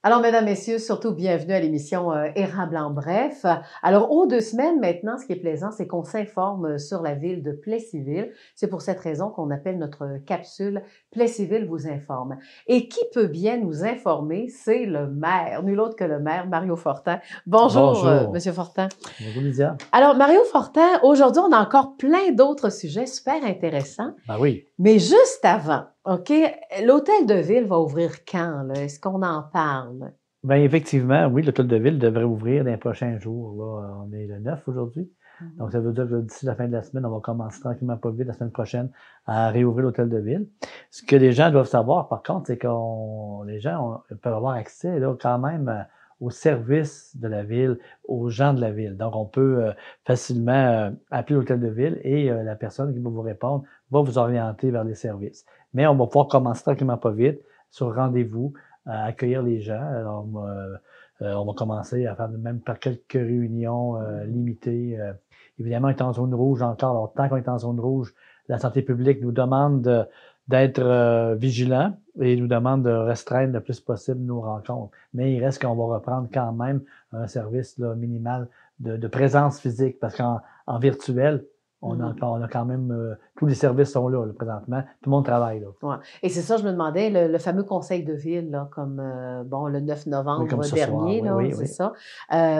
Alors, mesdames, messieurs, surtout bienvenue à l'émission Érable en bref. Alors, aux 2 semaines maintenant, ce qui est plaisant, c'est qu'on s'informe sur la ville de Plessisville. C'est pour cette raison qu'on appelle notre capsule Plessisville vous informe. Et qui peut bien nous informer? C'est le maire, nul autre que le maire, Mario Fortin. Bonjour, Bonjour. Monsieur Fortin. Bonjour, Lydia. Alors, Mario Fortin, aujourd'hui, on a encore plein d'autres sujets super intéressants. Ben oui. Mais juste avant, OK, l'hôtel de ville va ouvrir quand, là? Est-ce qu'on en parle? Ben effectivement, oui, l'hôtel de ville devrait ouvrir dans les prochains jours. Là. On est le 9 aujourd'hui. Donc, ça veut dire que d'ici la fin de la semaine, on va commencer tranquillement pas vite la semaine prochaine à réouvrir l'hôtel de ville. Ce que les gens doivent savoir, par contre, c'est que les gens peuvent avoir accès là, quand même aux services de la ville, aux gens de la ville. Donc, on peut facilement appeler l'hôtel de ville et la personne qui va vous répondre va vous orienter vers les services. Mais on va pouvoir commencer tranquillement pas vite sur rendez-vous à accueillir les gens. Alors, on va commencer à faire même par quelques réunions limitées. Évidemment, on est en zone rouge encore. Alors, tant qu'on est en zone rouge, la santé publique nous demande d'être vigilants et nous demande de restreindre le plus possible nos rencontres. Mais il reste qu'on va reprendre quand même un service là, minimal de présence physique parce qu'en virtuel, on a quand même, tous les services sont là, présentement. Tout le monde travaille là. Ouais. Et c'est ça, je me demandais, le fameux conseil de ville, là, comme bon, le 9 novembre dernier, soir, oui, c'est ça.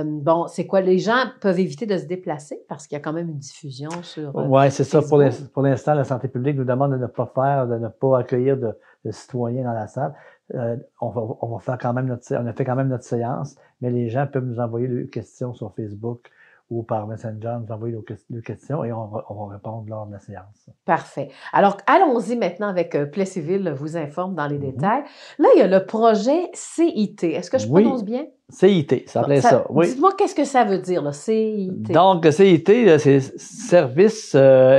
Bon, c'est quoi? Les gens peuvent éviter de se déplacer parce qu'il y a quand même une diffusion sur. Oui, c'est ça. Facebook. Pour l'instant, la santé publique nous demande de ne pas de ne pas accueillir de citoyens dans la salle. On va faire quand même on a fait quand même notre séance, mais les gens peuvent nous envoyer des questions sur Facebook ou par Messenger, nous envoyer nos questions et on va répondre lors de la séance. Parfait. Alors, allons-y maintenant avec Plessisville vous informe dans les détails. Là, il y a le projet CIT. Est-ce que je prononce bien? CIT, ça s'appelait ça. Oui. Dites-moi qu'est-ce que ça veut dire, là, CIT. Donc, CIT, c'est Service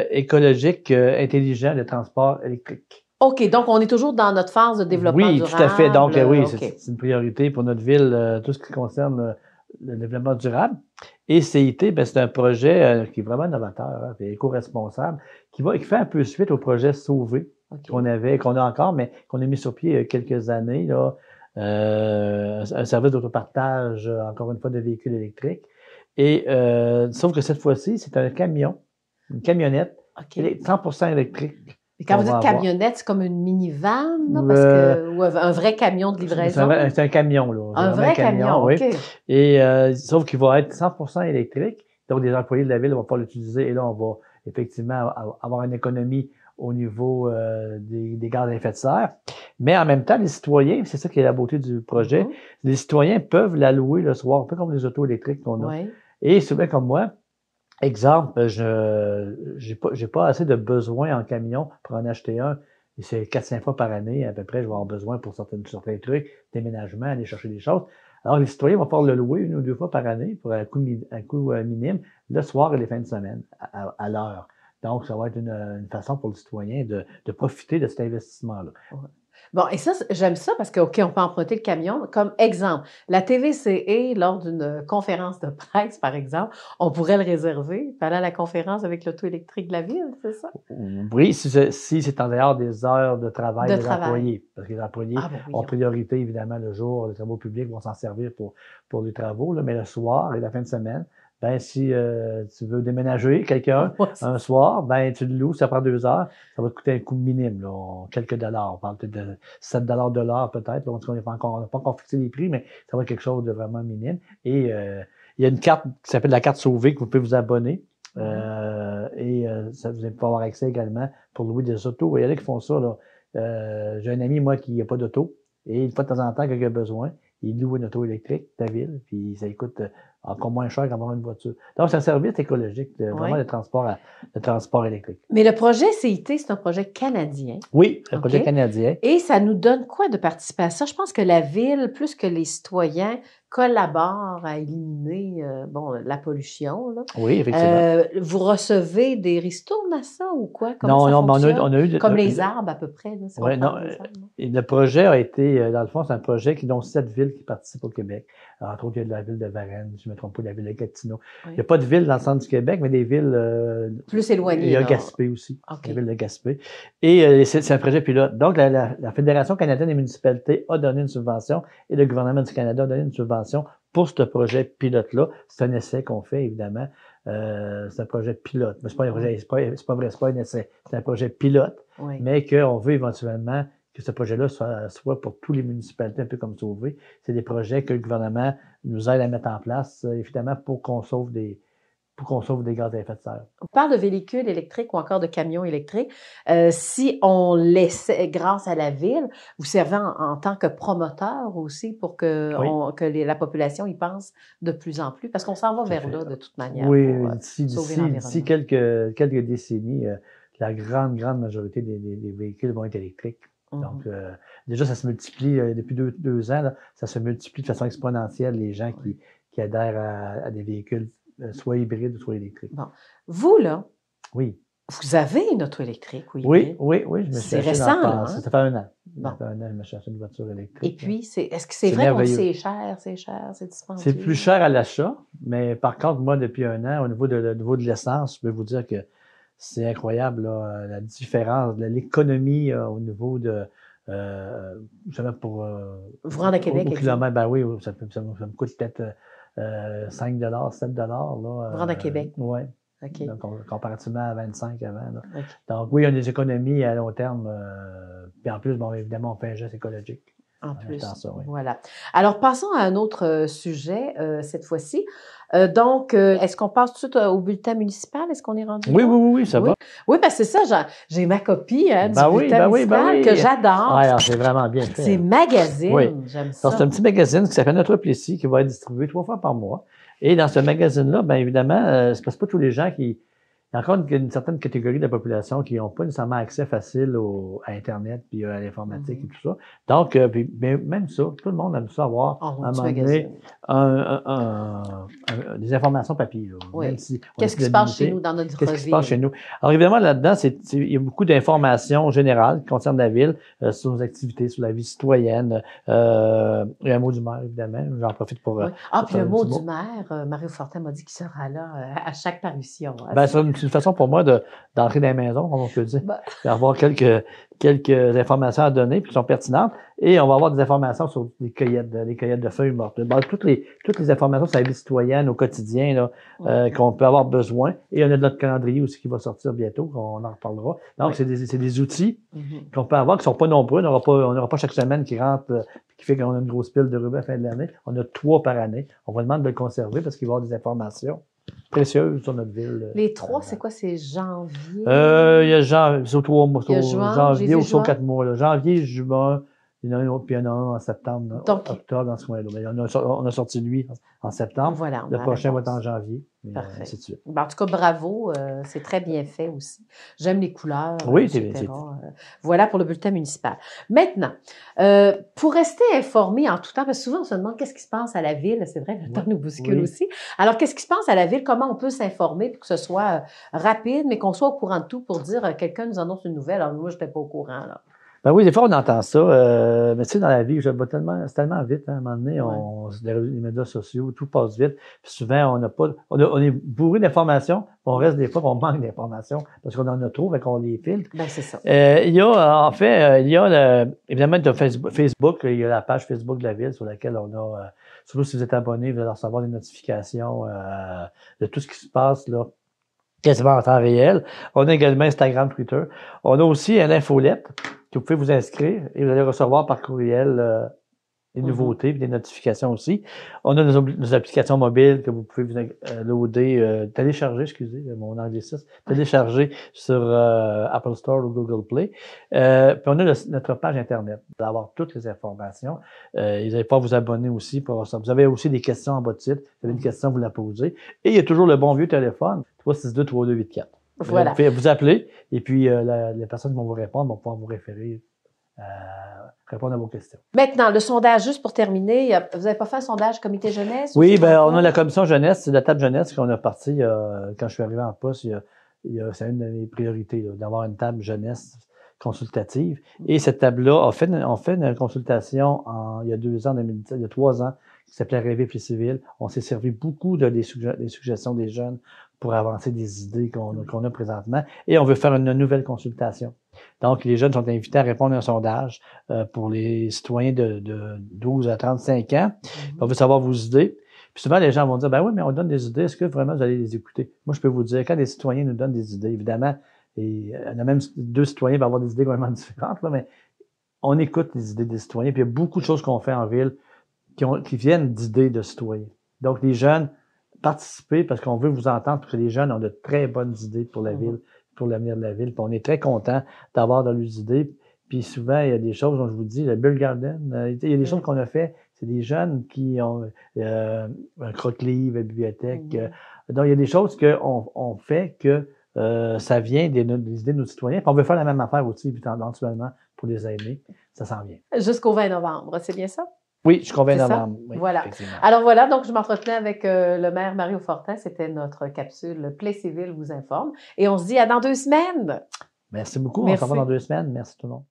écologique intelligent de transport électrique. OK, donc on est toujours dans notre phase de développement durable. Oui, tout à fait. Donc, oui, okay. C'est une priorité pour notre ville, tout ce qui concerne le développement durable. Et CIT, ben, c'est un projet qui est vraiment novateur, éco-responsable, qui fait un peu suite au projet Sauvé qu'on a encore, mais qu'on a mis sur pied il y a quelques années, là, un service d'autopartage, encore une fois, de véhicules électriques. Et sauf que cette fois-ci, c'est un camion, une camionnette, 100% électrique. Et quand vous dites camionnette, c'est comme une minivan, ou un vrai camion de livraison? C'est un camion, là. Un vrai camion, oui. OK. Et sauf qu'il va être 100% électrique. Donc, les employés de la ville vont pouvoir l'utiliser. Et là, on va effectivement avoir une économie au niveau des gaz à effet de serre. Mais en même temps, les citoyens, c'est ça qui est la beauté du projet, les citoyens peuvent la louer le soir, un peu comme les autos électriques qu'on a. Oui. Et souvent comme moi, exemple, j'ai pas assez de besoin en camion pour en acheter un. Et c'est 4-5 fois par année, à peu près, je vais avoir besoin pour certains trucs, déménagement, aller chercher des choses. Alors, les citoyens vont pouvoir le louer 1 ou 2 fois par année pour un coût minime, le soir et les fins de semaine, à l'heure. Donc, ça va être une façon pour le citoyen de profiter de cet investissement-là. Ouais. Bon, et ça, j'aime ça parce que, OK, on peut emprunter le camion. Comme exemple, la TVCE, lors d'une conférence de presse, par exemple, on pourrait le réserver, aller à la conférence avec l'auto électrique de la ville, c'est ça? Oui, si c'est en dehors des heures de travail des employés. Parce que les employés ont priorité, évidemment, le jour, les travaux publics vont s'en servir pour les travaux, là, mais le soir et la fin de semaine, ben si tu veux déménager quelqu'un un soir, ben tu le loues, ça prend 2 heures, ça va te coûter un coût minime, là, quelques dollars. On parle peut-être de 7 $ de l'heure peut-être. On n'a pas encore fixé les prix, mais ça va être quelque chose de vraiment minime. Et il y a une carte qui s'appelle la carte Sauvée que vous pouvez vous abonner. Et ça, vous allez pouvoir avoir accès également pour louer des autos. Il y en a qui font ça, là. J'ai un ami, moi, qui n'a pas d'auto. Et une fois de temps en temps, quand il a besoin, il loue une auto électrique de la ville, puis ça coûte encore moins cher qu'avoir une voiture. Donc, c'est un service écologique, vraiment de transport électrique. Mais le projet CIT, c'est un projet canadien. Oui, c'est un projet canadien. Et ça nous donne quoi de participer à ça? Je pense que la ville, plus que les citoyens, collabore à éliminer la pollution. Là. Oui, effectivement. Vous recevez des ristournes à ça ou quoi? Comment ça fonctionne? On a eu comme les arbres à peu près. Là, oui, non. Le projet a été, dans le fond, c'est un projet dont 7 villes qui participent au Québec. Entre autres, il y a de la ville de Varennes, me trompe pas, la ville de Gatineau. Oui. Il n'y a pas de ville dans le centre du Québec, mais des villes plus éloignées. Il y a là. Gaspé aussi, OK. la ville de Gaspé. Et c'est un projet pilote. Donc, la Fédération canadienne des municipalités a donné une subvention et le gouvernement du Canada a donné une subvention pour ce projet pilote-là. C'est un essai qu'on fait, évidemment. C'est un projet pilote. Mais c'est pas un projet, c'est pas vrai, c'est pas un essai. C'est un projet pilote, Oui. mais qu'on veut éventuellement que ce projet-là soit pour toutes les municipalités, un peu comme Sauvé. C'est des projets que le gouvernement nous aide à mettre en place, évidemment, pour qu'on sauve des gaz à effet de serre. On parle de véhicules électriques ou encore de camions électriques. Si on laissait, grâce à la ville, vous servez en tant que promoteur aussi pour que, Oui. la population y pense de plus en plus, parce qu'on s'en va vers là de toute manière. Oui, pour, sauver l'environnement. d'ici quelques décennies, la grande majorité des véhicules vont être électriques. Donc, déjà, ça se multiplie depuis deux ans, là, ça se multiplie de façon exponentielle, les gens qui adhèrent à des véhicules soit hybrides ou soit électriques. Bon. Vous, là, oui. Vous avez une auto électrique ou hybride? Oui, je me suis acheté récent, là, hein? Ça fait un an. Bon. Ça fait un an, je me suis acheté une voiture électrique. Et puis, est-ce que c'est vrai que c'est cher, c'est dispendieux? C'est plus cher à l'achat, mais par contre, moi, depuis un an, au niveau de l'essence, je peux vous dire que c'est incroyable, là, la différence, l'économie au niveau de... justement pour... vous rendre à Québec, au kilomètre, ben oui, ça me coûte peut-être 5 7 là. Vous rendre à Québec? Oui. Okay. Donc, comparativement à 25 avant. Là. Okay. Donc, oui, il y a des économies à long terme. Puis en plus, bon, évidemment, on fait un geste écologique. En plus, ça, oui. Voilà. Alors, passons à un autre sujet cette fois-ci. Donc, est-ce qu'on passe tout de suite au bulletin municipal? Est-ce qu'on est rendu là? Oui, ça va. Oui, parce que c'est ça, j'ai ma copie du bulletin municipal que j'adore. Oui, c'est vraiment bien fait. C'est magazine, j'aime ça. C'est un petit magazine qui s'appelle Notre Plessis qui va être distribué 3 fois par mois. Et dans ce magazine-là, bien évidemment, c'est parce que pas tous les gens qui... Il y a encore une certaine catégorie de la population qui n'ont pas nécessairement accès facile à Internet puis à l'informatique et tout ça. Donc, même ça, tout le monde aime ça avoir à un moment donné des informations papier. Là, oui. Même si qu'est-ce qui se passe chez nous dans notre ville? Qu'est-ce qui se passe chez nous? Alors, évidemment, là-dedans, il y a beaucoup d'informations générales qui concernent la ville, sur nos activités, sur la vie citoyenne. Il y a un mot du maire, évidemment. J'en profite pour... Oui. Puis le mot du maire, Mario Fortin m'a dit qu'il sera là à chaque parution. C'est une façon pour moi d'entrer dans la maison, comme on peut dire, d'avoir quelques informations à donner, puis qui sont pertinentes, et on va avoir des informations sur les cueillettes de feuilles mortes. Toutes les informations sur la vie citoyenne au quotidien là, qu'on peut avoir besoin, et on a notre calendrier aussi qui va sortir bientôt, on en reparlera. Donc, c'est des outils qu'on peut avoir, qui sont pas nombreux, on n'aura pas chaque semaine qui rentre, qui fait qu'on a une grosse pile de ruban à la fin de l'année. On a 3 par année. On va demander de le conserver parce qu'il va y avoir des informations précieuses sur notre ville. Les 3, c'est quoi? C'est janvier? Il y a janvier, 3 mois, janvier ou sur 4 mois. Là. Janvier, juin, il y en a un autre, puis il y en a un en septembre, octobre, dans ce coin-là. Mais on a sorti lui en septembre. Voilà, le prochain va être en janvier. Parfait. Ainsi de suite. En tout cas, bravo. C'est très bien fait aussi. J'aime les couleurs. Oui, etc. Voilà pour le bulletin municipal. Maintenant, pour rester informé en tout temps, parce que souvent on se demande qu'est-ce qui se passe à la ville. C'est vrai, le temps nous bouscule aussi. Alors, qu'est-ce qui se passe à la ville? Comment on peut s'informer pour que ce soit rapide, mais qu'on soit au courant de tout pour dire quelqu'un nous annonce une nouvelle. Alors, moi, je n'étais pas au courant, là. Ben oui, des fois, on entend ça. Mais tu sais, dans la vie, c'est tellement vite. Hein, à un moment donné, les médias sociaux, tout passe vite. Puis souvent, on est bourré d'informations. On reste des fois qu'on manque d'informations parce qu'on en a trop, mais qu'on les filtre. Ben, c'est ça. Il y a, évidemment, de Facebook. Il y a la page Facebook de la ville sur laquelle on a, surtout si vous êtes abonné, vous allez recevoir des notifications de tout ce qui se passe là. Quasiment en temps réel. On a également Instagram, Twitter. On a aussi une infolette que vous pouvez vous inscrire et vous allez recevoir par courriel des nouveautés et des notifications aussi. On a nos applications mobiles que vous pouvez vous loader, télécharger, mon anglicisme, télécharger sur Apple Store ou Google Play. Puis on a notre page Internet pour avoir toutes les informations. Vous allez pouvoir vous abonner aussi pour ça. Vous avez aussi des questions en bas de site. Vous avez une question, vous la posez. Et il y a toujours le bon vieux téléphone, 362-3284. Voilà. Vous pouvez vous appeler et puis les personnes qui vont vous répondre vont pouvoir vous référer, répondre à vos questions. Maintenant, le sondage, juste pour terminer, vous n'avez pas fait un sondage comité jeunesse? Oui, on a la commission jeunesse, c'est la table jeunesse qu'on a partie quand je suis arrivé en poste. C'est une de mes priorités, là, d'avoir une table jeunesse consultative. Et cette table-là a fait une consultation il y a 2 ans, il y a 3 ans, qui s'appelait Rêver Plessisville. On s'est servi beaucoup des suggestions des jeunes pour avancer des idées qu'on a présentement. Et on veut faire une nouvelle consultation. Donc, les jeunes sont invités à répondre à un sondage pour les citoyens de 12 à 35 ans. On veut savoir vos idées. Puis souvent, les gens vont dire, ben oui, mais on donne des idées, est-ce que vraiment vous allez les écouter? Moi, je peux vous dire, quand les citoyens nous donnent des idées, évidemment, et il y en a même 2 citoyens qui vont avoir des idées complètement différentes, là, mais on écoute les idées des citoyens, puis il y a beaucoup de choses qu'on fait en ville qui viennent d'idées de citoyens. Donc, les jeunes, participez parce qu'on veut vous entendre, parce que les jeunes ont de très bonnes idées pour la ville, pour l'avenir de la ville, puis on est très content d'avoir de leurs idées. Puis souvent, il y a des choses, dont je vous dis, le Beer Garden, il y a des choses qu'on a fait, c'est des jeunes qui ont un croque-livre, une bibliothèque. Donc, il y a des choses qu'on fait que ça vient des idées de nos citoyens. Puis on veut faire la même affaire aussi, éventuellement, pour les aider. Ça s'en vient. Jusqu'au 20 novembre, c'est bien ça? Oui, jusqu'au 20 novembre. Oui, voilà. Alors voilà, donc je m'entretenais avec le maire Mario Fortin. C'était notre capsule Plessisville vous informe. Et on se dit à dans 2 semaines. Merci beaucoup. On se revoit dans 2 semaines. Merci tout le monde.